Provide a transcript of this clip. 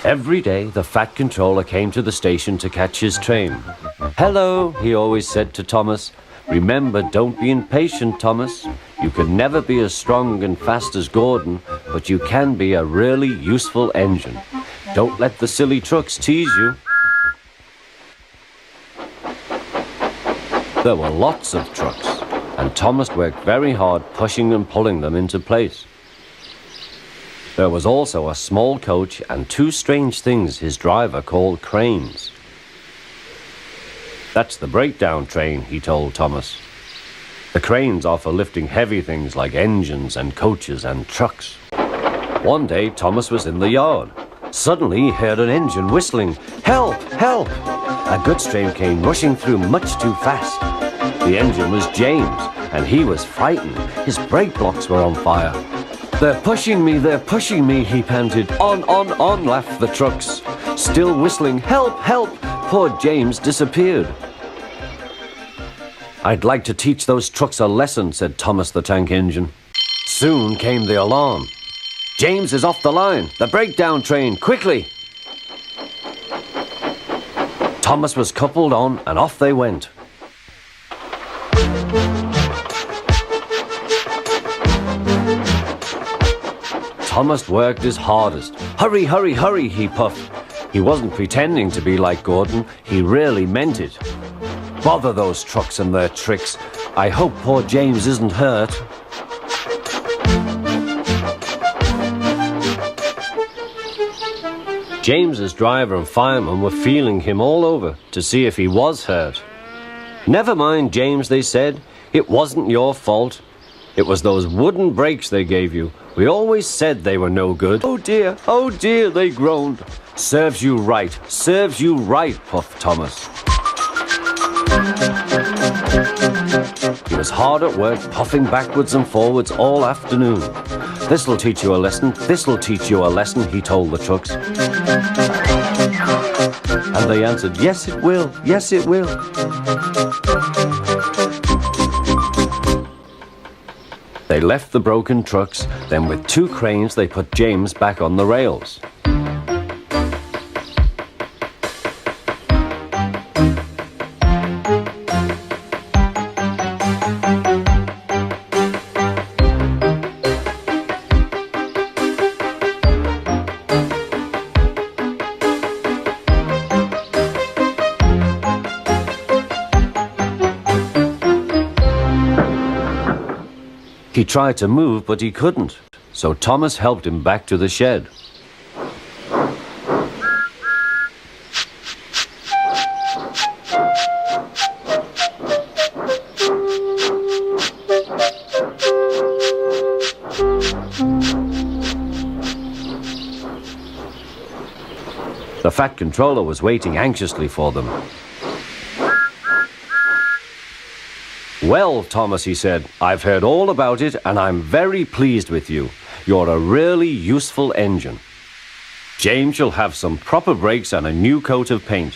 Every day, the Fat Controller came to the station to catch his train. "Hello," he always said to Thomas. "Remember, don't be impatient, Thomas. You can never be as strong and fast as Gordon, but you can be a really useful engine. Don't let the silly trucks tease you." There were lots of trucks, and Thomas worked very hard pushing and pulling them into place. There was also a small coach and two strange things his driver called cranes. "That's the breakdown train," he told Thomas. "The cranes are for lifting heavy things like engines and coaches and trucks." One day, Thomas was in the yard. Suddenly, he heard an engine whistling, "Help! Help!" A goods train came rushing through much too fast. The engine was James, and he was frightened. His brake blocks were on fire. They're pushing me," he panted. On, laughed the trucks. Still whistling, "Help! Help!" Poor James disappeared. "I'd like to teach those trucks a lesson," said Thomas the Tank Engine. Soon came the alarm. "James is off the line! The breakdown train! Quickly!" Thomas was coupled on, and off they went. Thomas worked his hardest. "Hurry, hurry, hurry," he puffed. He wasn't pretending to be like Gordon. He really meant it. "Bother those trucks and their tricks. I hope poor James isn't hurt." James's driver and fireman were feeling him all over to see if he was hurt. "Never mind, James," they said. "It wasn't your fault. It was those wooden brakes they gave you. We always said they were no good." Oh dear, they groaned. Serves you right, puffed Thomas. He was hard at work, puffing backwards and forwards all afternoon. This'll teach you a lesson, he told the trucks. And they answered, yes it will. They left the broken trucks, then with two cranes they put James back on the rails. He tried to move, but he couldn't, so Thomas helped him back to the shed. The Fat Controller was waiting anxiously for them. "Well, Thomas," he said, "I've heard all about it and I'm very pleased with you. You're a really useful engine. James shall have some proper brakes and a new coat of paint.